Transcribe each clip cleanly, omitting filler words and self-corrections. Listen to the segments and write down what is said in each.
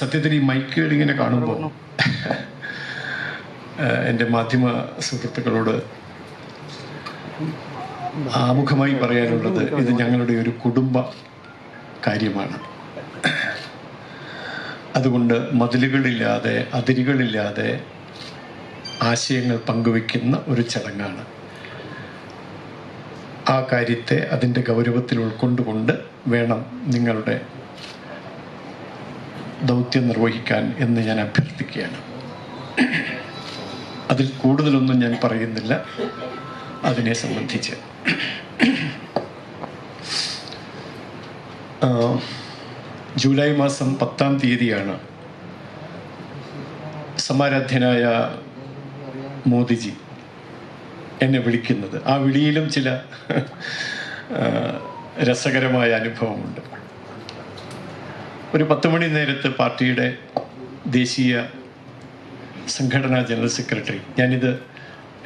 സത്യത്തിൽ ഈ മൈക്കുകൾ ഇങ്ങനെ കാണുമ്പോൾ എൻ്റെ മാധ്യമ സുഹൃത്തുക്കളോട് ആമുഖമായി പറയാനുള്ളത്, ഇത് ഞങ്ങളുടെ ഒരു കുടുംബ കാര്യമാണ്. അതുകൊണ്ട് മതിലുകളില്ലാതെ അതിരുകളില്ലാതെ ആശയങ്ങൾ പങ്കുവയ്ക്കുന്ന ഒരു ചടങ്ങാണ്. ആ കാര്യത്തെ അതിൻ്റെ ഗൗരവത്തിൽ ഉൾക്കൊണ്ടുകൊണ്ട് വേണം നിങ്ങളുടെ ദൗത്യം നിർവഹിക്കാൻ എന്ന് ഞാൻ അഭ്യർത്ഥിക്കുകയാണ്. അതിൽ കൂടുതലൊന്നും ഞാൻ പറയുന്നില്ല അതിനെ സംബന്ധിച്ച്. ജൂലൈ മാസം 10-ാം തീയതിയാണ് സമാരാധ്യനായ മോദിജി എന്നെ വിളിക്കുന്നത്. ആ വിളിയിലും ചില രസകരമായ അനുഭവമുണ്ട്. ഒരു 10 മണി നേരത്ത് പാർട്ടിയുടെ ദേശീയ സംഘടനാ ജനറൽ സെക്രട്ടറി, ഞാനിത്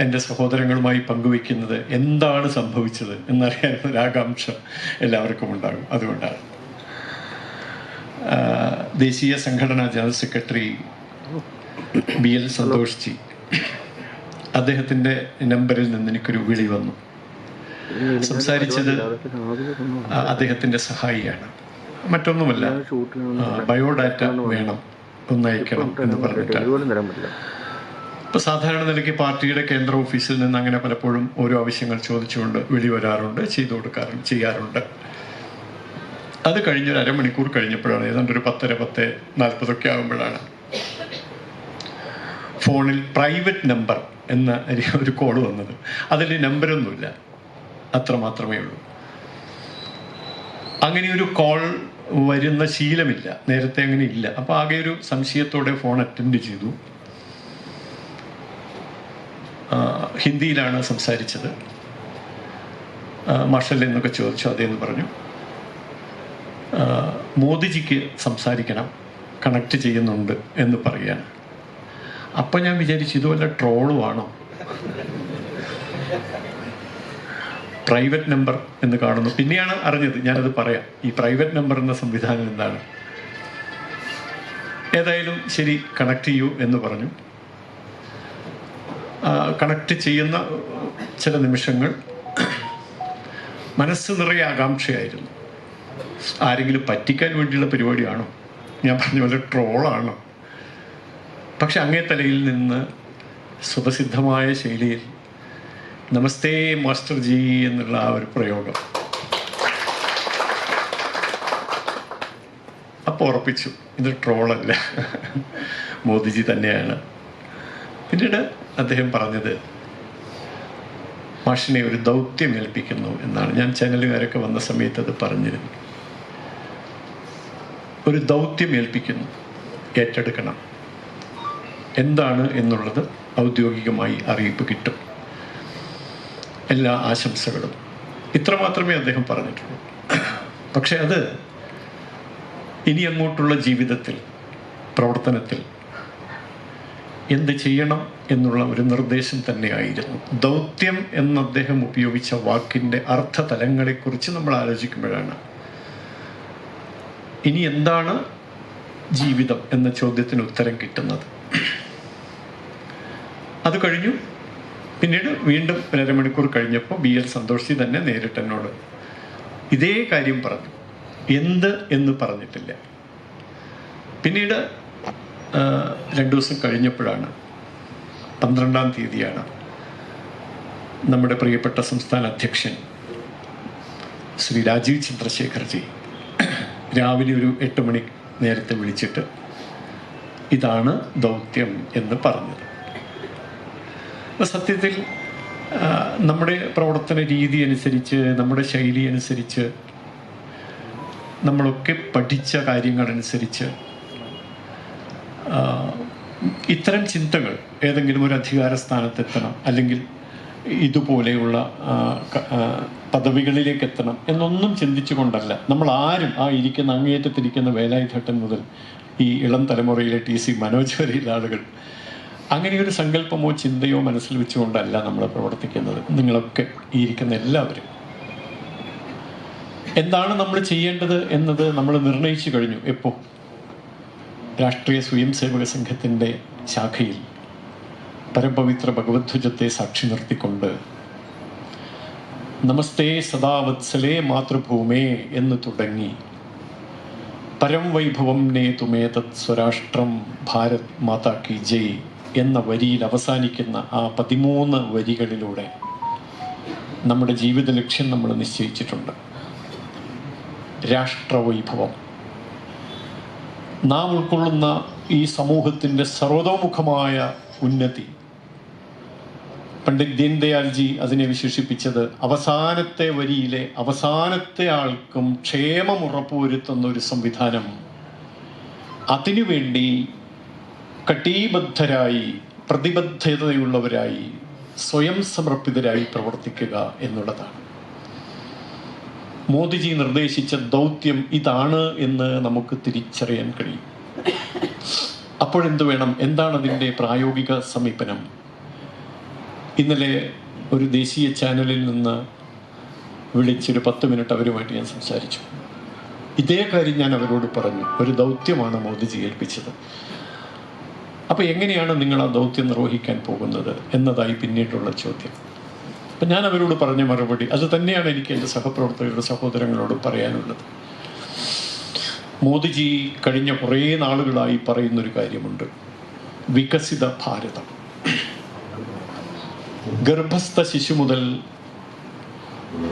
എൻ്റെ സഹോദരങ്ങളുമായി പങ്കുവയ്ക്കുന്നത് എന്താണ് സംഭവിച്ചത് എന്നറിയാനുള്ള ആകാംക്ഷ എല്ലാവർക്കും ഉണ്ടാകും. അതുകൊണ്ടാണ് ദേശീയ സംഘടനാ general secretary BL Santhosh ji, അദ്ദേഹത്തിൻ്റെ നമ്പറിൽ നിന്ന് എനിക്കൊരു വിളി വന്നു. സംസാരിച്ചത് അദ്ദേഹത്തിൻ്റെ സഹായിയാണ്, മറ്റൊന്നുമല്ല, ബയോഡാറ്റ വേണം, ഒന്നയക്കണം എന്ന് പറഞ്ഞിട്ടാണ്. ഇപ്പോൾ സാധാരണ നിലയ്ക്ക് പാർട്ടിയുടെ കേന്ദ്ര ഓഫീസിൽ നിന്ന് അങ്ങനെ പലപ്പോഴും ഓരോ ആവശ്യങ്ങൾ ചോദിച്ചുകൊണ്ട് വിളി വരാറുണ്ട്, ചെയ്യാറുണ്ട്. അത് കഴിഞ്ഞൊരു അരമണിക്കൂർ കഴിഞ്ഞപ്പോഴാണ്, ഏതാണ്ട് ഒരു 10:40 ആകുമ്പോഴാണ് ഫോണിൽ പ്രൈവറ്റ് നമ്പർ എന്ന ഒരു കോൾ വന്നത്. അതിൽ നമ്പരൊന്നുമില്ല, അത്ര മാത്രമേ ഉള്ളൂ. അങ്ങനെ ഒരു കോൾ വരുന്ന ശീലമില്ല, നേരത്തെ അങ്ങനെ ഇല്ല. അപ്പോൾ ആകെ ഒരു സംശയത്തോടെ ഫോൺ അറ്റൻഡ് ചെയ്തു. ഹിന്ദിയിലാണ് സംസാരിച്ചത്. മാർഷൽ എന്നൊക്കെ ചോദിച്ചു. അതേന്ന് പറഞ്ഞു. മോദിജിക്ക് സംസാരിക്കണം, കണക്ട് ചെയ്യുന്നുണ്ട് എന്ന് പറയാണ്. അപ്പം ഞാൻ വിചാരിച്ചു, ഇതുവല്ല ട്രോളുമാണോ? പ്രൈവറ്റ് നമ്പർ എന്ന് കാണുന്നു. പിന്നെയാണ് അറിഞ്ഞത്, ഞാനത് പറയാം, ഈ പ്രൈവറ്റ് നമ്പർ എന്ന സംവിധാനം എന്താണ്. ഏതായാലും ശരി, കണക്ട് ചെയ്യൂ എന്ന് പറഞ്ഞു. കണക്ട് ചെയ്യുന്ന ചില നിമിഷങ്ങൾ മനസ്സ് നിറയെ ആകാംക്ഷയായിരുന്നു. ആരെങ്കിലും പറ്റിക്കാൻ വേണ്ടിയുള്ള പരിപാടിയാണോ? ഞാൻ പറഞ്ഞ പോലെ ട്രോളാണോ? പക്ഷെ അങ്ങേ തലയിൽ നിന്ന് സ്വതസിദ്ധമായ ശൈലിയിൽ നമസ്തേ മാസ്റ്റർ ജി എന്നുള്ള ആ ഒരു പ്രയോഗം അപ്പോൾ ഉറപ്പിച്ചു, ഇത് ട്രോളല്ല, മോദിജി തന്നെയാണ്. പിന്നീട് അദ്ദേഹം പറഞ്ഞത്, മാഷിനെ ഒരു ദൗത്യം ഏൽപ്പിക്കുന്നു എന്നാണ്. ഞാൻ ചാനലുകാരൊക്കെ വന്ന സമയത്ത് അത് പറഞ്ഞിരുന്നു. ഒരു ദൗത്യം ഏൽപ്പിക്കുന്നു, ഏറ്റെടുക്കണം. എന്താണ് എന്നുള്ളത് ഔദ്യോഗികമായി അറിയിപ്പ് കിട്ടും. എല്ലാ ആശംസകളും. ഇത്ര മാത്രമേ അദ്ദേഹം പറഞ്ഞിട്ടുള്ളൂ. പക്ഷെ അത് ഇനി അങ്ങോട്ടുള്ള ജീവിതത്തിൽ, പ്രവർത്തനത്തിൽ എന്ത് ചെയ്യണം എന്നുള്ള ഒരു നിർദ്ദേശം തന്നെയായിരുന്നു. ദൗത്യം എന്ന് അദ്ദേഹം ഉപയോഗിച്ച വാക്കിൻ്റെ അർത്ഥതലങ്ങളെക്കുറിച്ച് നമ്മൾ ആലോചിക്കുമ്പോഴാണ് ഇനി എന്താണ് ജീവിതം എന്ന ചോദ്യത്തിന് ഉത്തരം കിട്ടുന്നത്. അത് കഴിഞ്ഞു. പിന്നീട് വീണ്ടും 1.5 മണിക്കൂർ കഴിഞ്ഞപ്പോൾ BL സന്തോഷ് ജി തന്നെ നേരിട്ട് എന്നോട് ഇതേ കാര്യം പറഞ്ഞു. എന്ത് എന്ന് പറഞ്ഞിട്ടില്ല. പിന്നീട് 2 ദിവസം കഴിഞ്ഞപ്പോഴാണ്, 12-ാം തീയതിയാണ്, നമ്മുടെ പ്രിയപ്പെട്ട സംസ്ഥാന അധ്യക്ഷൻ ശ്രീ രാജീവ് ചന്ദ്രശേഖർജി രാവിലെ ഒരു 8 മണി നേരത്തെ വിളിച്ചിട്ട് ഇതാണ് ദൗത്യം എന്ന് പറഞ്ഞത്. സത്യത്തിൽ നമ്മുടെ പ്രവർത്തന രീതി അനുസരിച്ച്, നമ്മുടെ ശൈലി അനുസരിച്ച്, നമ്മളൊക്കെ പഠിച്ച കാര്യങ്ങളനുസരിച്ച് ഇത്തരം ചിന്തകൾ, ഏതെങ്കിലും ഒരു അധികാര സ്ഥാനത്തെത്തണം, അല്ലെങ്കിൽ ഇതുപോലെയുള്ള പദവികളിലേക്ക് എത്തണം എന്നൊന്നും ചിന്തിച്ചു കൊണ്ടല്ല. നമ്മൾ ആരും, ആ ഇരിക്കുന്ന അങ്ങേയറ്റത്തിരിക്കുന്ന വേലായുധേട്ടൻ മുതൽ ഈ ഇളം തലമുറയിലെ TC മനോജ് വരെയുള്ള ആളുകൾ അങ്ങനെയൊരു സങ്കല്പമോ ചിന്തയോ മനസ്സിൽ വെച്ചുകൊണ്ടല്ല നമ്മൾ പ്രവർത്തിക്കുന്നത്. നിങ്ങളൊക്കെ ഈ ഇരിക്കുന്ന എല്ലാവരും എന്താണ് നമ്മൾ ചെയ്യേണ്ടത് എന്നത് നമ്മൾ നിർണയിച്ചു കഴിഞ്ഞു. എപ്പോൾ രാഷ്ട്രീയ സ്വയംസേവക സംഘത്തിൻ്റെ ശാഖയിൽ പരമപവിത്ര ഭഗവദ്ധ്വജത്തെ സാക്ഷി നിർത്തിക്കൊണ്ട് നമസ്തേ സദാവത്സലേ മാതൃഭൂമേ എന്ന് തുടങ്ങി പരം വൈഭവം നേതുമേതത് സ്വരാഷ്ട്രം ഭാരത് മാതാ കി ജയ് എന്ന വരിയിൽ അവസാനിക്കുന്ന ആ 13 വരികളിലൂടെ നമ്മുടെ ജീവിത ലക്ഷ്യം നമ്മൾ നിശ്ചയിച്ചിട്ടുണ്ട്. രാഷ്ട്രവൈഭവം, നാം ഉൾക്കൊള്ളുന്ന ഈ സമൂഹത്തിൻ്റെ സർവതോമുഖമായ ഉന്നതി. പണ്ഡിറ്റ് ദീൻദയാൽജി അതിനെ വിശേഷിപ്പിച്ചത് അവസാനത്തെ വരിയിലെ അവസാനത്തെ ആൾക്കും ക്ഷേമം ഉറപ്പുവരുത്തുന്ന ഒരു സംവിധാനം, അതിനുവേണ്ടി കടീബദ്ധരായി പ്രതിബദ്ധതയുള്ളവരായി സ്വയം സമർപ്പിതരായി പ്രവർത്തിക്കുക എന്നുള്ളതാണ്. മോദിജി നിർദ്ദേശിച്ച ദൗത്യം ഇതാണ് എന്ന് നമുക്ക് തിരിച്ചറിയാൻ കഴിയും. അപ്പോഴെന്ത് വേണം? എന്താണ് അതിൻ്റെ പ്രായോഗിക സമീപനം? ഇന്നലെ ഒരു ദേശീയ ചാനലിൽ നിന്ന് വിളിച്ചൊരു 10 മിനിറ്റ് അവരുമായിട്ട് ഞാൻ സംസാരിച്ചു. ഇതേ കാര്യം ഞാൻ അവരോട് പറഞ്ഞു. ഒരു ദൗത്യമാണ് മോദിജി ഏൽപ്പിച്ചത്. അപ്പോൾ എങ്ങനെയാണ് നിങ്ങൾ ആ ദൗത്യം നിർവഹിക്കാൻ പോകുന്നത് എന്നതായി പിന്നീടുള്ള ചോദ്യം. അപ്പം ഞാൻ അവരോട് പറഞ്ഞ മറുപടി അത് തന്നെയാണ് എനിക്ക് എൻ്റെ സഹപ്രവർത്തകരുടെ സഹോദരങ്ങളോട് പറയാനുള്ളത്. മോദിജി കഴിഞ്ഞ കുറേ നാളുകളായി പറയുന്നൊരു കാര്യമുണ്ട്, വികസിത ഭാരതം. ഗർഭസ്ഥ ശിശു മുതൽ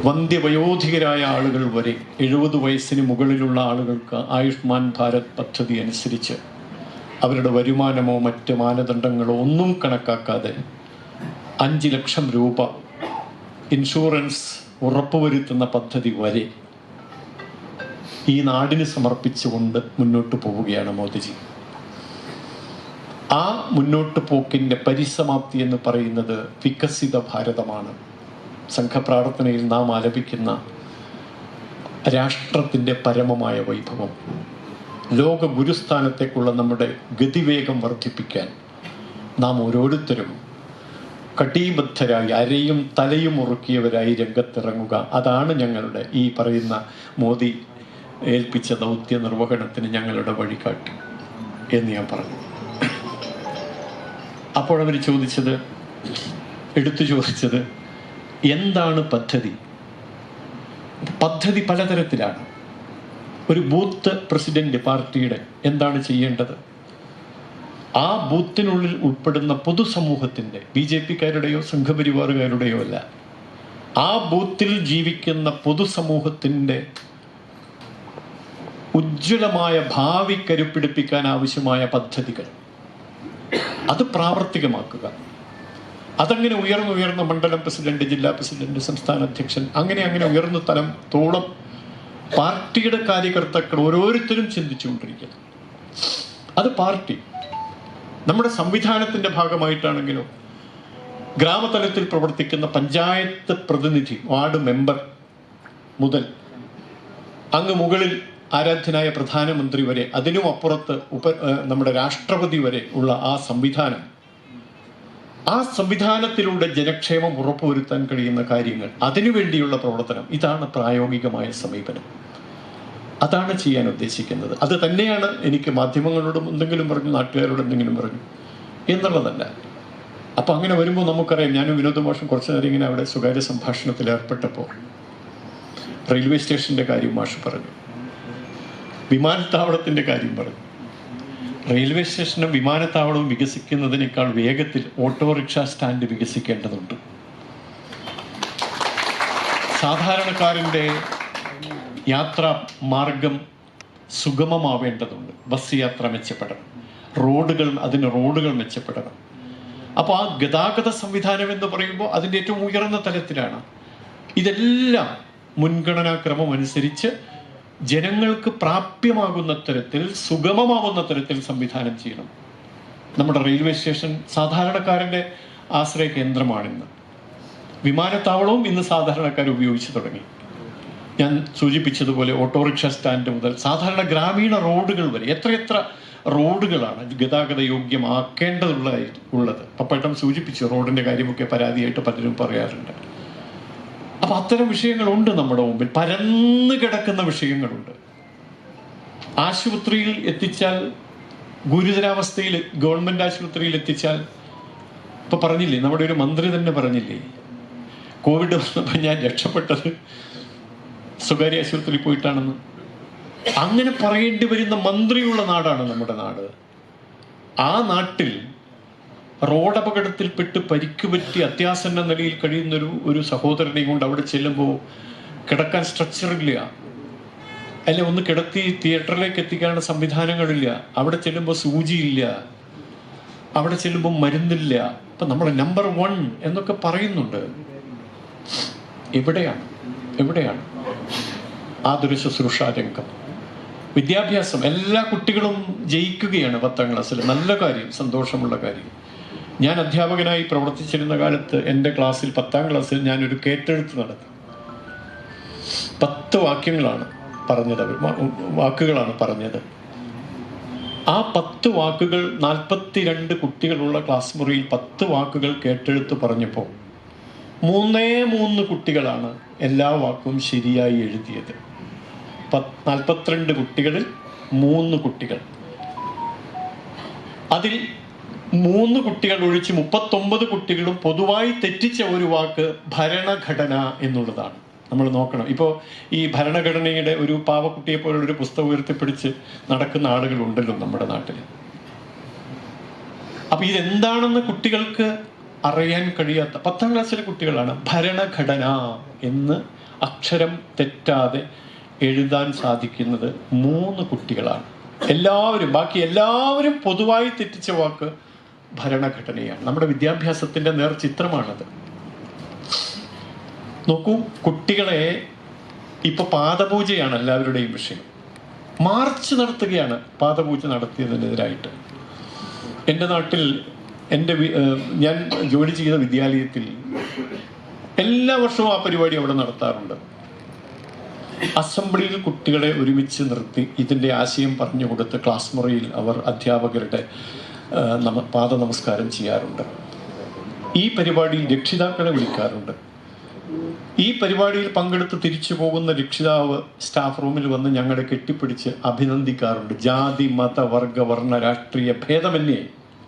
വന്ധ്യവയോധികരായ ആളുകൾ വരെ 70 വയസ്സിന് മുകളിലുള്ള ആളുകൾക്ക് ആയുഷ്മാൻ ഭാരത് പദ്ധതി അനുസരിച്ച് അവരുടെ വരുമാനമോ മറ്റ് മാനദണ്ഡങ്ങളോ ഒന്നും കണക്കാക്കാതെ 5 ലക്ഷം രൂപ ഇൻഷുറൻസ് ഉറപ്പുവരുത്തുന്ന പദ്ധതി വരെ ഈ നാടിന് സമർപ്പിച്ചുകൊണ്ട് മുന്നോട്ട് പോവുകയാണ് മോദിജി. ആ മുന്നോട്ട് പോക്കിൻ്റെ പരിസമാപ്തി എന്ന് പറയുന്നത് വികസിത ഭാരതമാണ്. സംഘപ്രാർത്ഥനയിൽ നാം ആലപിക്കുന്ന രാഷ്ട്രത്തിൻ്റെ പരമമായ വൈഭവം, ലോക ഗുരുസ്ഥാനത്തേക്കുള്ള നമ്മുടെ ഗതിവേഗം വർദ്ധിപ്പിക്കാൻ നാം ഓരോരുത്തരും കടീബദ്ധരായി അരയും തലയും ഉറുക്കിയവരായി രംഗത്തിറങ്ങുക. അതാണ് ഞങ്ങളുടെ ഈ പറയുന്ന മോദി ഏൽപ്പിച്ച ദൗത്യ നിർവഹണത്തിന് ഞങ്ങളുടെ വഴികാട്ടി എന്ന് ഞാൻ പറഞ്ഞു. അപ്പോൾ അവർ എടുത്തു ചോദിച്ചത് എന്താണ് പദ്ധതി? പദ്ധതി പലതരത്തിലാണ്. ഒരു ബൂത്ത് പ്രസിഡന്റ് പാർട്ടിയുടെ എന്താണ് ചെയ്യേണ്ടത്? ആ ബൂത്തിനുള്ളിൽ ഉൾപ്പെടുന്ന പൊതുസമൂഹത്തിൻ്റെ, BJP-കാരുടെയോ സംഘപരിവാറുകാരുടെയോ അല്ല, ആ ബൂത്തിൽ ജീവിക്കുന്ന പൊതുസമൂഹത്തിൻ്റെ ഉജ്ജ്വലമായ ഭാവി കരുപ്പിടിപ്പിക്കാൻ ആവശ്യമായ പദ്ധതികൾ അത് പ്രാവർത്തികമാക്കുക. അതങ്ങനെ ഉയർന്നുയർന്ന മണ്ഡലം പ്രസിഡന്റ്, ജില്ലാ പ്രസിഡന്റ്, സംസ്ഥാന അധ്യക്ഷൻ, അങ്ങനെ ഉയർന്ന തലത്തോളം പാർട്ടിയുടെ കാര്യകർത്താക്കൾ ഓരോരുത്തരും ചിന്തിച്ചുകൊണ്ടിരിക്കുന്നു. അത് പാർട്ടി നമ്മുടെ സംവിധാനത്തിൻ്റെ ഭാഗമായിട്ടാണെങ്കിലോ ഗ്രാമതലത്തിൽ പ്രവർത്തിക്കുന്ന പഞ്ചായത്ത് പ്രതിനിധി, വാർഡ് മെമ്പർ മുതൽ അങ്ങ് മുകളിൽ ആരാധ്യനായ പ്രധാനമന്ത്രി വരെ, അതിനും അപ്പുറത്ത് നമ്മുടെ രാഷ്ട്രപതി വരെ ഉള്ള ആ സംവിധാനത്തിലൂടെ ജനക്ഷേമം ഉറപ്പുവരുത്താൻ കഴിയുന്ന കാര്യങ്ങൾ, അതിനുവേണ്ടിയുള്ള പ്രവർത്തനം, ഇതാണ് പ്രായോഗികമായ സമീപനം. അതാണ് ചെയ്യാൻ ഉദ്ദേശിക്കുന്നത്. അത് തന്നെയാണ് എനിക്ക് മാധ്യമങ്ങളോടും എന്തെങ്കിലും പറഞ്ഞു, നാട്ടുകാരോട് എന്തെങ്കിലും പറഞ്ഞു എന്നുള്ളതല്ല. അപ്പം അങ്ങനെ വരുമ്പോൾ നമുക്കറിയാം, ഞാനും വിനോദ മാഷും കുറച്ചു നേരം ഇങ്ങനെ അവിടെ സ്വകാര്യ സംഭാഷണത്തിൽ ഏർപ്പെട്ടപ്പോൾ റെയിൽവേ സ്റ്റേഷൻ്റെ കാര്യം മാഷ് പറഞ്ഞു, വിമാനത്താവളത്തിൻ്റെ കാര്യം പറഞ്ഞു. റെയിൽവേ സ്റ്റേഷനും വിമാനത്താവളവും വികസിക്കുന്നതിനേക്കാൾ വേഗത്തിൽ ഓട്ടോറിക്ഷ സ്റ്റാൻഡ് വികസിക്കേണ്ടതുണ്ട്. സാധാരണക്കാരൻ്റെ യാത്രാ മാർഗം സുഗമമാവേണ്ടതുണ്ട്. ബസ് യാത്ര മെച്ചപ്പെടണം, റോഡുകൾ മെച്ചപ്പെടണം. അപ്പോൾ ആ ഗതാഗത സംവിധാനം എന്ന് പറയുമ്പോൾ അതിൻ്റെ ഏറ്റവും ഉയർന്ന തലത്തിലാണ്. ഇതെല്ലാം മുൻഗണനാക്രമം അനുസരിച്ച് ജനങ്ങൾക്ക് പ്രാപ്യമാകുന്ന തരത്തിൽ, സുഗമമാകുന്ന തരത്തിൽ സംവിധാനം ചെയ്യണം. നമ്മുടെ റെയിൽവേ സ്റ്റേഷൻ സാധാരണക്കാരൻ്റെ ആശ്രയ കേന്ദ്രമാണിന്ന്. വിമാനത്താവളവും ഇന്ന് സാധാരണക്കാർ ഉപയോഗിച്ച് തുടങ്ങി. ഞാൻ സൂചിപ്പിച്ചതുപോലെ ഓട്ടോറിക്ഷ സ്റ്റാൻഡ് മുതൽ സാധാരണ ഗ്രാമീണ റോഡുകൾ വരെ എത്രയെത്ര റോഡുകളാണ് ഗതാഗത യോഗ്യമാക്കേണ്ടതുള്ളത്. പപ്പേട്ടൻ സൂചിപ്പിച്ചു, റോഡിൻ്റെ കാര്യമൊക്കെ പരാതിയായിട്ട് പലരും പറയാറുണ്ട്. അപ്പം അത്തരം വിഷയങ്ങളുണ്ട് നമ്മുടെ മുമ്പിൽ, പരന്നു കിടക്കുന്ന വിഷയങ്ങളുണ്ട്. ആശുപത്രിയിൽ എത്തിച്ചാൽ ഗുരുതരാവസ്ഥയിൽ ഗവൺമെൻറ് ആശുപത്രിയിൽ എത്തിച്ചാൽ, ഇപ്പോൾ പറഞ്ഞില്ലേ, നമ്മുടെ ഒരു മന്ത്രി തന്നെ പറഞ്ഞില്ലേ, കോവിഡ് വന്നപ്പോൾ ഞാൻ രക്ഷപ്പെട്ടത് സ്വകാര്യ ആശുപത്രിയിൽ പോയിട്ടാണെന്ന്. അങ്ങനെ പറയേണ്ടി വരുന്ന മന്ത്രിയുള്ള നാടാണ് നമ്മുടെ നാട്. ആ നാട്ടിൽ റോഡപകടത്തിൽപ്പെട്ട് പരിക്ക് പറ്റി അത്യാസന്ന നിലയിൽ കഴിയുന്ന ഒരു സഹോദരനെയും കൊണ്ട് അവിടെ ചെല്ലുമ്പോൾ കിടക്കാൻ സ്ട്രെച്ചറില്ല, അല്ലെ ഒന്ന് കിടത്തി തിയേറ്ററിലേക്ക് എത്തിക്കാനുള്ള സംവിധാനങ്ങളില്ല. അവിടെ ചെല്ലുമ്പോൾ സൂചിയില്ല, അവിടെ ചെല്ലുമ്പോൾ മരുന്നില്ല. ഇപ്പം നമ്മൾ നമ്പർ 1 എന്നൊക്കെ പറയുന്നുണ്ട്. എവിടെയാണ് ആതുര ശുശ്രൂഷാ രംഗം? വിദ്യാഭ്യാസം, എല്ലാ കുട്ടികളും ജയിക്കുകയാണ് 10ാം ക്ലാസ്സിൽ. നല്ല കാര്യം, സന്തോഷമുള്ള കാര്യം. ഞാൻ അധ്യാപകനായി പ്രവർത്തിച്ചിരുന്ന കാലത്ത് എൻ്റെ ക്ലാസ്സിൽ 10ാം ക്ലാസ്സിൽ ഞാനൊരു കേട്ടെഴുത്ത് നടത്തി. 10 വാക്യങ്ങളാണ് പറഞ്ഞത്, വാക്കുകളാണ് പറഞ്ഞത്. ആ 10 വാക്കുകൾ 42 കുട്ടികളുള്ള ക്ലാസ് മുറിയിൽ 10 വാക്കുകൾ കേട്ടെഴുത്ത് പറഞ്ഞപ്പോൾ 3 കുട്ടികളാണ് എല്ലാ വാക്കും ശരിയായി എഴുതിയത്. 42 കുട്ടികളിൽ 3 കുട്ടികൾ. അതിൽ 3 കുട്ടികൾ ഒഴിച്ച് 39 കുട്ടികളും പൊതുവായി തെറ്റിച്ച ഒരു വാക്ക് ഭരണഘടന എന്നുള്ളതാണ്. നമ്മൾ നോക്കണം. ഇപ്പോൾ ഈ ഭരണഘടനയുടെ ഒരു പാവക്കുട്ടിയെ പോലുള്ള ഒരു പുസ്തകം ഉയർത്തിപ്പിടിച്ച് നടക്കുന്ന ആളുകളുണ്ടല്ലോ നമ്മുടെ നാട്ടിൽ. അപ്പൊ ഇതെന്താണെന്ന് കുട്ടികൾക്ക് അറിയാൻ കഴിയാത്ത 10ാം ക്ലാസ്സിലെ കുട്ടികളാണ് ഭരണഘടന എന്ന് അക്ഷരം തെറ്റാതെ എഴുതാൻ സാധിക്കുന്നത് 3 കുട്ടികളാണ്. ബാക്കി എല്ലാവരും പൊതുവായി തെറ്റിച്ച വാക്ക് ഭരണഘടനയാണ്. നമ്മുടെ വിദ്യാഭ്യാസത്തിന്റെ നേർചിത്രമാണത്. നോക്കൂ, കുട്ടികളെ ഇപ്പൊ പാദപൂജയാണ് എല്ലാവരുടെയും വിഷയം. മാർച്ച് നടത്തുകയാണ് പാദപൂജ നടത്തിയതിനെതിരായിട്ട്. എൻ്റെ നാട്ടിൽ ഞാൻ ജോലി ചെയ്ത വിദ്യാലയത്തിൽ എല്ലാ വർഷവും ആ പരിപാടി അവിടെ നടത്താറുണ്ട്. അസംബ്ലിയിൽ കുട്ടികളെ ഒരുമിച്ച് നിർത്തി ഇതിൻ്റെ ആശയം പറഞ്ഞു കൊടുത്ത് ക്ലാസ് മുറിയിൽ അവർ അധ്യാപകരുടെ പാദ നമസ്കാരം ചെയ്യാറുണ്ട്. ഈ പരിപാടിയിൽ രക്ഷിതാക്കളെ വിളിക്കാറുണ്ട്. ഈ പരിപാടിയിൽ പങ്കെടുത്ത് തിരിച്ചു പോകുന്ന രക്ഷിതാവ് സ്റ്റാഫ് റൂമിൽ വന്ന് ഞങ്ങളെ കെട്ടിപ്പിടിച്ച് അഭിനന്ദിക്കാറുണ്ട്. ജാതി, മത, വർഗ, വർണ്ണ, രാഷ്ട്രീയ ഭേദമന്യേ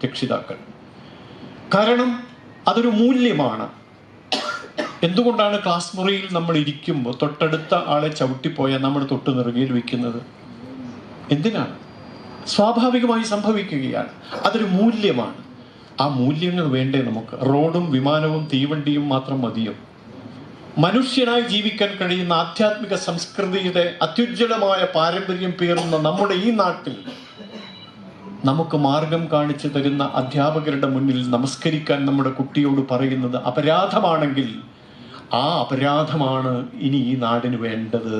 രക്ഷിതാക്കൾ. കാരണം അതൊരു മൂല്യമാണ്. എന്തുകൊണ്ടാണ് ക്ലാസ് മുറിയിൽ നമ്മൾ ഇരിക്കുമ്പോൾ തൊട്ടടുത്ത ആളെ ചവിട്ടിപ്പോയാൽ നമ്മൾ തൊട്ട് നെറുകയിൽ വയ്ക്കുന്നത്? എന്തിനാണ്? സ്വാഭാവികമായി സംഭവിക്കുകയാണ്. അതൊരു മൂല്യമാണ്. ആ മൂല്യങ്ങൾ വേണ്ടേ നമുക്ക്? റോഡും വിമാനവും തീവണ്ടിയും മാത്രം മതിയോ? മനുഷ്യനായി ജീവിക്കാൻ കഴിയുന്ന ആധ്യാത്മിക സംസ്കൃതിയുടെ അത്യുജ്വലമായ പാരമ്പര്യം പേറുന്ന നമ്മുടെ ഈ നാട്ടിൽ നമുക്ക് മാർഗം കാണിച്ചു തരുന്ന അധ്യാപകരുടെ മുന്നിൽ നമസ്കരിക്കാൻ നമ്മുടെ കുട്ടിയോട് പറയുന്നത് അപരാധമാണെങ്കിൽ ആ അപരാധമാണ് ഇനി ഈ നാടിന് വേണ്ടത്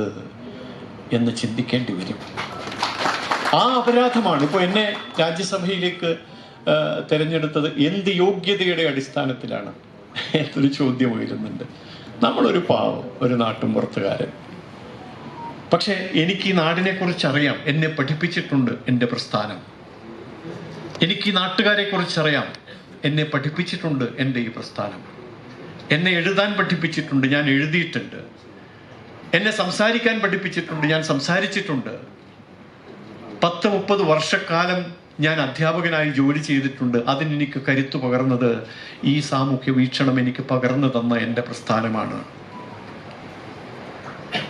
എന്ന് ചിന്തിക്കേണ്ടി വരും. ആ അപരാധമാണ്. ഇപ്പോൾ എന്നെ രാജ്യസഭയിലേക്ക് തിരഞ്ഞെടുത്തത് എന്ത് യോഗ്യതയുടെ അടിസ്ഥാനത്തിലാണ് എന്നൊരു ചോദ്യം ഉയരുന്നുണ്ട്. നമ്മളൊരു പാവം, ഒരു നാട്ടും പുറത്തുകാരൻ. പക്ഷെ എനിക്ക് ഈ നാടിനെ കുറിച്ച് അറിയാം. എന്നെ പഠിപ്പിച്ചിട്ടുണ്ട് എൻ്റെ പ്രസ്ഥാനം. എനിക്ക് ഈ നാട്ടുകാരെ കുറിച്ചറിയാം. എന്നെ പഠിപ്പിച്ചിട്ടുണ്ട് എൻ്റെ ഈ പ്രസ്ഥാനം. എന്നെ എഴുതാൻ പഠിപ്പിച്ചിട്ടുണ്ട്, ഞാൻ എഴുതിയിട്ടുണ്ട്. എന്നെ സംസാരിക്കാൻ പഠിപ്പിച്ചിട്ടുണ്ട്, ഞാൻ സംസാരിച്ചിട്ടുണ്ട്. 10-30 വർഷക്കാലം ഞാൻ അധ്യാപകനായി ജോലി ചെയ്തിട്ടുണ്ട്. അതിനെനിക്ക് കരുത്തു പകർന്നത്, ഈ സാമൂഹ്യ വീക്ഷണം എനിക്ക് പകർന്നു തന്ന എൻ്റെ പ്രസ്ഥാനമാണ്.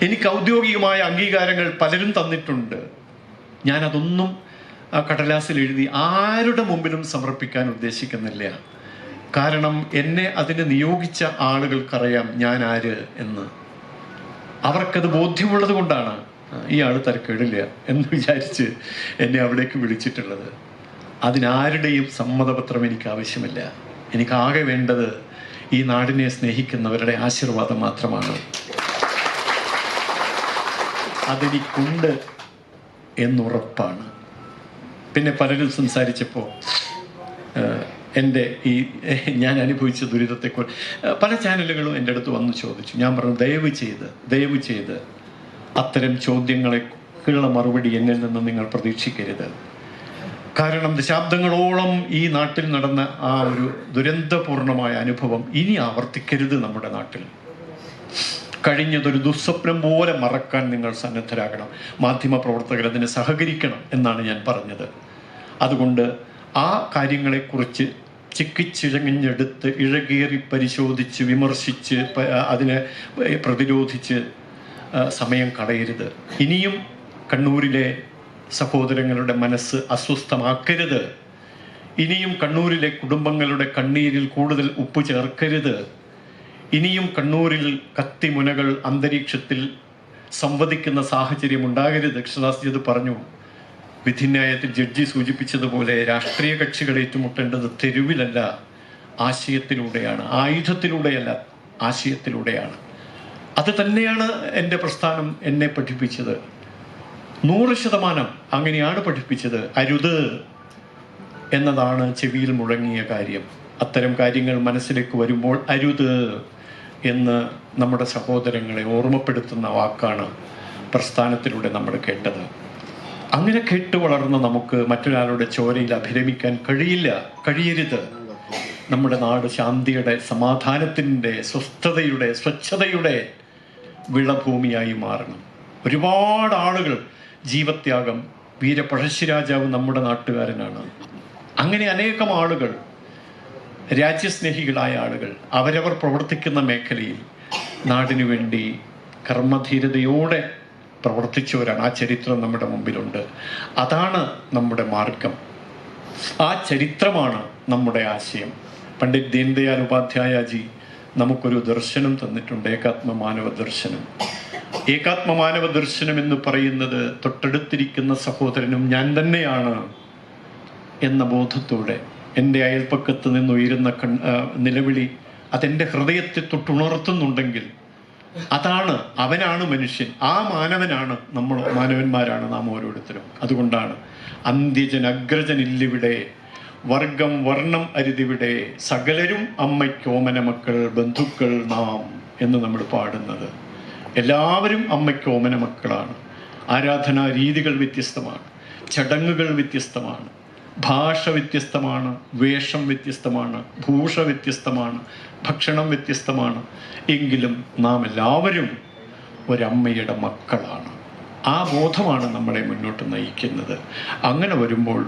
എനിക്ക് ഔദ്യോഗികമായ അംഗീകാരങ്ങൾ പലരും തന്നിട്ടുണ്ട്. ഞാനതൊന്നും കടലാസിൽ എഴുതി ആരുടെ മുമ്പിലും സമർപ്പിക്കാൻ ഉദ്ദേശിക്കുന്നില്ല. കാരണം എന്നെ അതിന് നിയോഗിച്ച ആളുകൾക്കറിയാം ഞാൻ ആര് എന്ന്. അവർക്കത് ബോധ്യമുള്ളത് കൊണ്ടാണ് ഇയാൾ തരക്കേടില്ല എന്ന് വിചാരിച്ച് എന്നെ അവിടേക്ക് വിളിച്ചിട്ടുള്ളത്. അതിനാരുടെയും സമ്മതപത്രം എനിക്ക് ആവശ്യമില്ല. എനിക്കാകെ വേണ്ടത് ഈ നാടിനെ സ്നേഹിക്കുന്നവരുടെ ആശീർവാദം മാത്രമാണ്. അതെനിക്കുണ്ട് എന്നുറപ്പാണ്. പിന്നെ പലരും സംസാരിച്ചപ്പോൾ എൻ്റെ ഞാൻ അനുഭവിച്ച ദുരിതത്തെക്കുറിച്ച് പല ചാനലുകളും എൻ്റെ അടുത്ത് വന്ന് ചോദിച്ചു. ഞാൻ പറഞ്ഞു, ദയവ് ചെയ്ത് അത്തരം ചോദ്യങ്ങളെക്കുള്ള മറുപടി എന്നിൽ നിന്ന് നിങ്ങൾ പ്രതീക്ഷിക്കരുത്. കാരണം ദശാബ്ദങ്ങളോളം ഈ നാട്ടിൽ നടന്ന ആ ഒരു ദുരന്തപൂർണമായ അനുഭവം ഇനി ആവർത്തിക്കരുത് നമ്മുടെ നാട്ടിൽ. കഴിഞ്ഞതൊരു ദുസ്വപ്നം പോലെ മറക്കാൻ നിങ്ങൾ സന്നദ്ധരാകണം. മാധ്യമ പ്രവർത്തകർ അതിന് സഹകരിക്കണം എന്നാണ് ഞാൻ പറഞ്ഞത്. അതുകൊണ്ട് ആ കാര്യങ്ങളെക്കുറിച്ച് ചിക്കിച്ചിഴഞ്ഞെടുത്ത് ഇഴകേറി പരിശോധിച്ച് വിമർശിച്ച് അതിനെ പ്രതിരോധിച്ച് സമയം കളയരുത്. ഇനിയും കണ്ണൂരിലെ സഹോദരങ്ങളുടെ മനസ്സ് അസ്വസ്ഥമാക്കരുത്. ഇനിയും കണ്ണൂരിലെ കുടുംബങ്ങളുടെ കണ്ണീരിൽ കൂടുതൽ ഉപ്പ് ചേർക്കരുത്. ഇനിയും കണ്ണൂരിൽ കത്തിമുനകൾ അന്തരീക്ഷത്തിൽ സംവദിക്കുന്ന സാഹചര്യം ഉണ്ടാകരുത്. കൃഷ്ണദാസ് ഇത് പറഞ്ഞു. വിധിന്യായത്തിൽ ജഡ്ജി സൂചിപ്പിച്ചതുപോലെ രാഷ്ട്രീയ കക്ഷികൾ ഏറ്റുമുട്ടേണ്ടത് തെരുവിലല്ല, ആശയത്തിലൂടെയാണ്. ആയുധത്തിലൂടെയല്ല, ആശയത്തിലൂടെയാണ്. അത് തന്നെയാണ് എൻ്റെ പ്രസ്ഥാനം എന്നെ പഠിപ്പിച്ചത്. 100% അങ്ങനെയാണ് പഠിപ്പിച്ചത്. അരുത് എന്നതാണ് ചെവിയിൽ മുഴങ്ങിയ കാര്യം. അത്തരം കാര്യങ്ങൾ മനസ്സിലേക്ക് വരുമ്പോൾ അരുത് എന്ന് നമ്മുടെ സഹോദരങ്ങളെ ഓർമ്മപ്പെടുത്തുന്ന വാക്കാണ് പ്രസ്ഥാനത്തിലൂടെ നമ്മൾ കേട്ടത്. അങ്ങനെ കേട്ട് വളർന്ന നമുക്ക് മറ്റൊരാളുടെ ചോരയിൽ അഭിരമിക്കാൻ കഴിയരുത്. നമ്മുടെ നാട് ശാന്തിയുടെ, സമാധാനത്തിൻ്റെ, സ്വസ്ഥതയുടെ, സ്വച്ഛതയുടെ വിളഭൂമിയായി മാറണം. ഒരുപാട് ആളുകൾ ജീവത്യാഗം, വീരപഴശ്ശിരാജാവ് നമ്മുടെ നാട്ടുകാരനാണ്. അങ്ങനെ അനേകം ആളുകൾ, രാജ്യസ്നേഹികളായ ആളുകൾ, അവരവർ പ്രവർത്തിക്കുന്ന മേഖലയിൽ നാടിനു വേണ്ടി കർമ്മധീരതയോടെ പ്രവർത്തിച്ചവരാണ്. ആ ചരിത്രം നമ്മുടെ മുമ്പിലുണ്ട്. അതാണ് നമ്മുടെ മാർഗം. ആ ചരിത്രമാണ് നമ്മുടെ ആശയം. പണ്ഡിറ്റ് ദീൻദയാൽ ഉപാധ്യായജി നമുക്കൊരു ദർശനം തന്നിട്ടുണ്ട്, ഏകാത്മമാനവ ദർശനം. ഏകാത്മമാനവ ദർശനം എന്ന് പറയുന്നത് തൊട്ടടുത്തിരിക്കുന്ന സഹോദരനും ഞാൻ തന്നെയാണ് എന്ന ബോധത്തോടെ എൻ്റെ അയൽപ്പക്കത്ത് നിന്ന് ഉയരുന്ന നിലവിളി അതെൻ്റെ ഹൃദയത്തെ തൊട്ടുണർത്തുന്നുണ്ടെങ്കിൽ അതാണ്, അവനാണ് മനുഷ്യൻ. ആ മാനവനാണ് മാനവന്മാരാണ് നാം ഓരോരുത്തരും. അതുകൊണ്ടാണ് അന്ത്യജൻ അഗ്രജനില്ലിവിടെ, വർഗം വർണ്ണം അരുതിവിടെ, സകലരും അമ്മയ്ക്കോമന മക്കൾ, ബന്ധുക്കൾ നാം എന്ന് നമ്മൾ പാടുന്നത്. എല്ലാവരും അമ്മയ്ക്കോമന മക്കളാണ്. ആരാധനാ രീതികൾ വ്യത്യസ്തമാണ്, ചടങ്ങുകൾ വ്യത്യസ്തമാണ്, ഭാഷ വ്യത്യസ്തമാണ്, വേഷം വ്യത്യസ്തമാണ്, ഭൂഷ വ്യത്യസ്തമാണ്, ഭക്ഷണം വ്യത്യസ്തമാണ്. എങ്കിലും നാം എല്ലാവരും ഒരമ്മയുടെ മക്കളാണ്. ആ ബോധമാണ് നമ്മളെ മുന്നോട്ട് നയിക്കുന്നത്. അങ്ങനെ വരുമ്പോൾ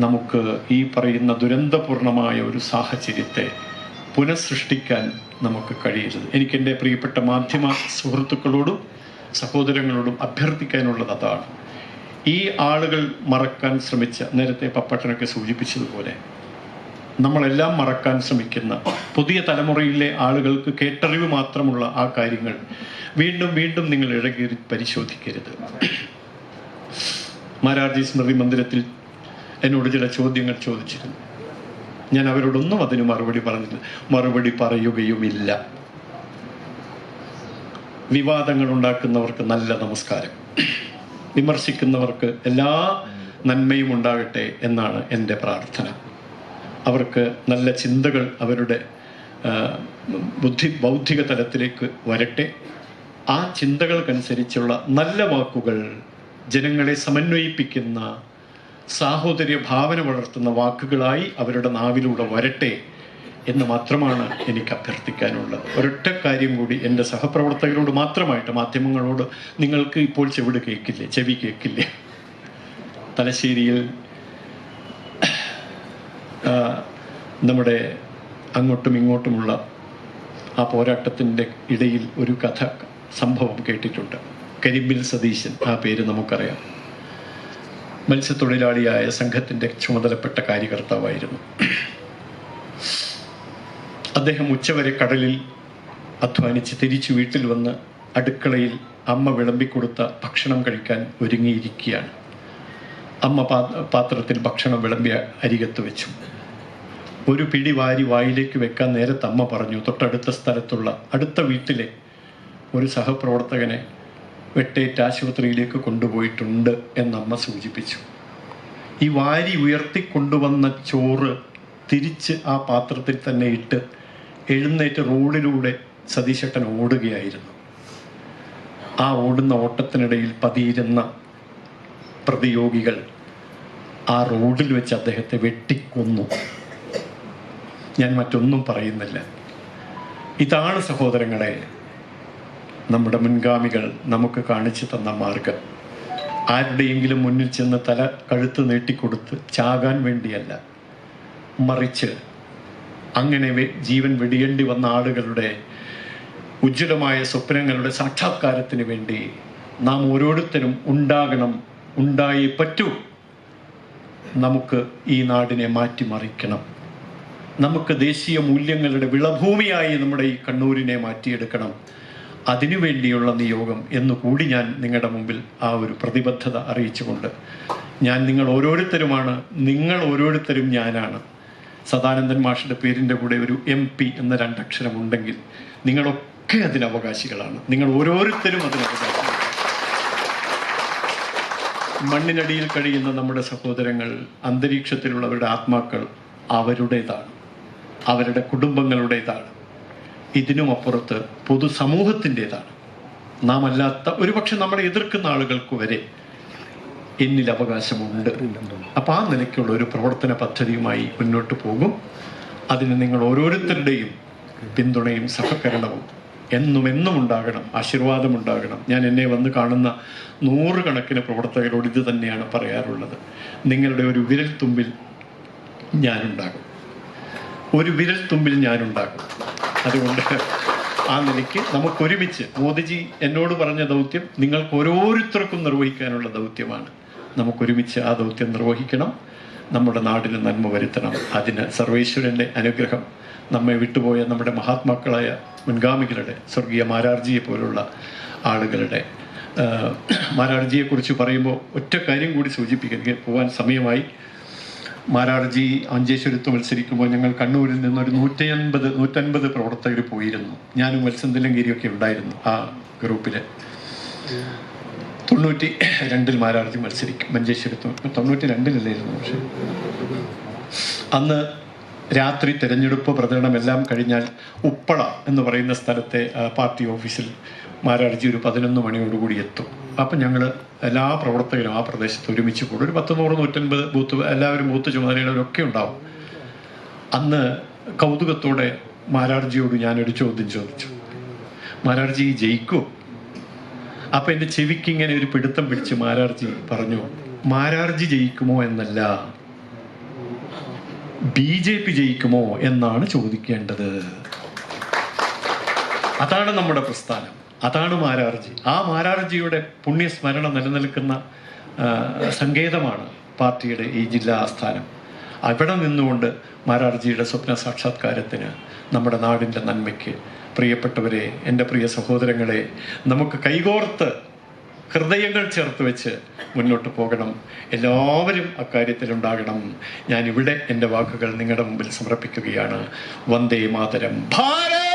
നമുക്ക് ഈ പറയുന്ന ദുരന്തപൂർണമായ ഒരു സാഹചര്യത്തെ പുനഃസൃഷ്ടിക്കാൻ നമുക്ക് കഴിയരുത്. എനിക്കെൻ്റെ പ്രിയപ്പെട്ട മാധ്യമ സുഹൃത്തുക്കളോടും സഹോദരങ്ങളോടും അഭ്യർത്ഥിക്കാനുള്ളത് അതാണ്. ഈ ആളുകൾ മറക്കാൻ ശ്രമിച്ച, നേരത്തെ പപ്പട്ടനൊക്കെ സൂചിപ്പിച്ചതുപോലെ നമ്മളെല്ലാം മറക്കാൻ ശ്രമിക്കുന്ന പുതിയ തലമുറയിലെ ആളുകൾക്ക് കേട്ടറിവ് മാത്രമുള്ള ആ കാര്യങ്ങൾ വീണ്ടും വീണ്ടും നിങ്ങൾ ഇഴകേറി പരിശോധിക്കരുത്. മാരാർജി സ്മൃതി മന്ദിരത്തിൽ എന്നോട് ചില ചോദ്യങ്ങൾ ചോദിച്ചിരുന്നു. ഞാൻ അവരോടൊന്നും അതിന് മറുപടി പറയുകയുമില്ല. വിവാദങ്ങൾ ഉണ്ടാക്കുന്നവർക്ക് നല്ല നമസ്കാരം, വിമർശിക്കുന്നവർക്ക് എല്ലാ നന്മയും ഉണ്ടാകട്ടെ എന്നാണ് എൻ്റെ പ്രാർത്ഥന. അവർക്ക് നല്ല ചിന്തകൾ അവരുടെ ബൗദ്ധിക തലത്തിലേക്ക് വരട്ടെ. ആ ചിന്തകൾക്കനുസരിച്ചുള്ള നല്ല വാക്കുകൾ, ജനങ്ങളെ സമന്വയിപ്പിക്കുന്ന, സാഹോദര്യ ഭാവന വളർത്തുന്ന വാക്കുകളായി അവരുടെ നാവിലൂടെ വരട്ടെ എന്ന് മാത്രമാണ് എനിക്ക് അഭ്യർത്ഥിക്കാനുള്ളത്. ഒരൊറ്റ കാര്യം കൂടി എൻ്റെ സഹപ്രവർത്തകരോട് മാത്രമായിട്ട്, മാധ്യമങ്ങളോട് നിങ്ങൾക്ക് ഇപ്പോൾ ചെവി കേൾക്കില്ലേ? തലശ്ശേരിയിൽ നമ്മുടെ അങ്ങോട്ടും ഇങ്ങോട്ടുമുള്ള ആ പോരാട്ടത്തിൻ്റെ ഇടയിൽ ഒരു സംഭവം കേട്ടിട്ടുണ്ട്. കരിമ്പിൽ സതീശൻ, ആ പേര് നമുക്കറിയാം. മത്സ്യത്തൊഴിലാളിയായ സംഘത്തിൻ്റെ ചുമതലപ്പെട്ട കാര്യകർത്താവായിരുന്നു. അദ്ദേഹം ഉച്ചവരെ കടലിൽ അധ്വാനിച്ച് തിരിച്ചു വീട്ടിൽ വന്ന് അടുക്കളയിൽ അമ്മ വിളമ്പിക്കൊടുത്ത ഭക്ഷണം കഴിക്കാൻ ഒരുങ്ങിയിരിക്കുകയാണ്. അമ്മ പാത്രത്തിൽ ഭക്ഷണം വിളമ്പി അരികത്ത് വെച്ചു. ഒരു പിടി വാരി വായിലേക്ക് വെക്കാൻ നേരത്ത് അമ്മ പറഞ്ഞു, തൊട്ടടുത്ത സ്ഥലത്തുള്ള അടുത്ത വീട്ടിലെ ഒരു സഹപ്രവർത്തകനെ വെട്ടേറ്റ് ആശുപത്രിയിലേക്ക് കൊണ്ടുപോയിട്ടുണ്ട് എന്നമ്മ സൂചിപ്പിച്ചു. ഈ വാരി ഉയർത്തിക്കൊണ്ടുവന്ന ചോറ് തിരിച്ച് ആ പാത്രത്തിൽ തന്നെ ഇട്ട് എഴുന്നേറ്റ് റോഡിലൂടെ സതീശേട്ടൻ ഓടുകയായിരുന്നു. ആ ഓടുന്ന ഓട്ടത്തിനിടയിൽ പതിയിരുന്ന പ്രതിയോഗികൾ ആ റോഡിൽ വെച്ച് അദ്ദേഹത്തെ വെട്ടിക്കൊന്നു. ഞാൻ മറ്റൊന്നും പറയുന്നില്ല. ഇതാണ് സഹോദരങ്ങളെ നമ്മുടെ മുൻഗാമികൾ നമുക്ക് കാണിച്ചു തന്ന മാർഗം. ആരുടെയെങ്കിലും മുന്നിൽ ചെന്ന് തല കഴുത്ത് നീട്ടിക്കൊടുത്ത് ചാകാൻ വേണ്ടിയല്ല, മറിച്ച് അങ്ങനെ ജീവൻ വെടിയേണ്ടി വന്ന ആളുകളുടെ ഉജ്ജ്വലമായ സ്വപ്നങ്ങളുടെ സാക്ഷാത്കാരത്തിന് വേണ്ടി നാം ഓരോരുത്തരും ഉണ്ടാകണം, ഉണ്ടായേ പറ്റൂ. നമുക്ക് ഈ നാടിനെ മാറ്റിമറിക്കണം. നമുക്ക് ദേശീയ മൂല്യങ്ങളുടെ വിളഭൂമിയായി നമ്മുടെ ഈ കണ്ണൂരിനെ മാറ്റിയെടുക്കണം. അതിനുവേണ്ടിയുള്ള നിയോഗം എന്നുകൂടി ഞാൻ നിങ്ങളുടെ മുമ്പിൽ ആ ഒരു പ്രതിബദ്ധത അറിയിച്ചുകൊണ്ട്, ഞാൻ നിങ്ങൾ ഓരോരുത്തരുമാണ്, നിങ്ങൾ ഓരോരുത്തരും ഞാനാണ്. സദാനന്ദൻ മാഷിൻ്റെ പേരിൻ്റെ കൂടെ ഒരു MP എന്ന 2 അക്ഷരമുണ്ടെങ്കിൽ നിങ്ങളൊക്കെ അതിന് അവകാശികളാണ്. നിങ്ങൾ ഓരോരുത്തരും അതിന് അവകാശികളാണ്. മണ്ണിനടിയിൽ കഴിയുന്ന നമ്മുടെ സഹോദരങ്ങൾ, അന്തരീക്ഷത്തിലുള്ളവരുടെ ആത്മാക്കൾ അവരുടേതാണ്, അവരുടെ കുടുംബങ്ങളുടേതാണ്. ഇതിനുമപ്പുറത്ത് പൊതുസമൂഹത്തിൻ്റെതാണ്. നാം അല്ലാത്ത, ഒരുപക്ഷെ നമ്മളെ എതിർക്കുന്ന ആളുകൾക്ക് വരെ എന്നിൽ അവകാശമുണ്ട്. അപ്പം ആ നിലയ്ക്കുള്ള ഒരു പ്രവർത്തന പദ്ധതിയുമായി മുന്നോട്ട് പോകും. അതിന് നിങ്ങൾ ഓരോരുത്തരുടെയും പിന്തുണയും സഹകരണവും എന്നും ഉണ്ടാകണം, ആശീർവാദം ഉണ്ടാകണം. ഞാൻ എന്നെ വന്ന് കാണുന്ന 100 കണക്കിന് പ്രവർത്തകരോട് ഇത് തന്നെയാണ് പറയാറുള്ളത്. നിങ്ങളുടെ ഒരു വിരൽ തുമ്പിൽ ഞാനുണ്ടാകും, ഒരു വിരൽ തുമ്പിൽ ഞാനുണ്ടാകും. അതുകൊണ്ട് ആ നിലയ്ക്ക് നമുക്കൊരുമിച്ച്, മോദിജി എന്നോട് പറഞ്ഞ ദൗത്യം നിങ്ങൾക്ക് ഓരോരുത്തർക്കും നിർവഹിക്കാനുള്ള ദൗത്യമാണ്. നമുക്കൊരുമിച്ച് ആ ദൗത്യം നിർവഹിക്കണം, നമ്മുടെ നാടിന് നന്മ വരുത്തണം. അതിന് സർവേശ്വരൻ്റെ അനുഗ്രഹം, നമ്മെ വിട്ടുപോയ നമ്മുടെ മഹാത്മാക്കളായ മുൻഗാമികളുടെ, സ്വർഗീയ മാരാർജിയെ പോലുള്ള ആളുകളുടെ, മാരാർജിയെക്കുറിച്ച് പറയുമ്പോൾ ഒറ്റ കാര്യം കൂടി സൂചിപ്പിക്കുക, എനിക്ക് പോകാൻ സമയമായി. മാരാർജി മഞ്ചേശ്വരത്ത് മത്സരിക്കുമ്പോൾ ഞങ്ങൾ കണ്ണൂരിൽ നിന്നൊരു 150 പ്രവർത്തകർ പോയിരുന്നു. ഞാനും വത്സന്തിലങ്കേരിയൊക്കെ ഉണ്ടായിരുന്നു ആ ഗ്രൂപ്പിൽ. 92 മാരാർജി മത്സരിക്കും മഞ്ചേശ്വരത്ത്. 92-ലായിരുന്നു. പക്ഷെ അന്ന് രാത്രി തെരഞ്ഞെടുപ്പ് പ്രചരണം എല്ലാം കഴിഞ്ഞാൽ ഉപ്പള എന്ന് പറയുന്ന സ്ഥലത്തെ പാർട്ടി ഓഫീസിൽ മാരാർജി ഒരു 11 മണിയോടുകൂടി എത്തും. അപ്പം ഞങ്ങൾ എല്ലാ പ്രവർത്തകരും ആ പ്രദേശത്ത് ഒരുമിച്ച് കൂടും. ഒരു 100-150 ബൂത്ത്, എല്ലാവരും ബൂത്ത് ചുമതലയുള്ളവരൊക്കെ ഉണ്ടാവും. അന്ന് കൗതുകത്തോടെ മാരാർജിയോട് ഞാനൊരു ചോദ്യം ചോദിച്ചു, മാരാർജി ജയിക്കൂ? അപ്പം എൻ്റെ ചെവിക്ക് ഇങ്ങനെ ഒരു പിടുത്തം പിടിച്ച് മാരാർജി പറഞ്ഞു, മാരാർജി ജയിക്കുമോ എന്നല്ല, BJP ജയിക്കുമോ എന്നാണ് ചോദിക്കേണ്ടത്. അതാണ് നമ്മുടെ പ്രസ്ഥാനം, അതാണ് മാരാർജി. ആ മാരാർജിയുടെ പുണ്യസ്മരണ നിലനിൽക്കുന്ന സങ്കേതമാണ് പാർട്ടിയുടെ ഈ ജില്ലാ ആസ്ഥാനം. അവിടെ നിന്നുകൊണ്ട് മാരാർജിയുടെ സ്വപ്ന സാക്ഷാത്കാരത്തിന്, നമ്മുടെ നാടിൻ്റെ നന്മയ്ക്ക്, പ്രിയപ്പെട്ടവരെ, എൻ്റെ പ്രിയ സഹോദരങ്ങളെ, നമുക്ക് കൈകോർത്ത് ഹൃദയങ്ങൾ ചേർത്ത് വെച്ച് മുന്നോട്ട് പോകണം. എല്ലാവരും അക്കാര്യത്തിലുണ്ടാകണം. ഞാനിവിടെ എൻ്റെ വാക്കുകൾ നിങ്ങളുടെ മുമ്പിൽ സമർപ്പിക്കുകയാണ്. വന്ദേ മാതരം. ഭാരത്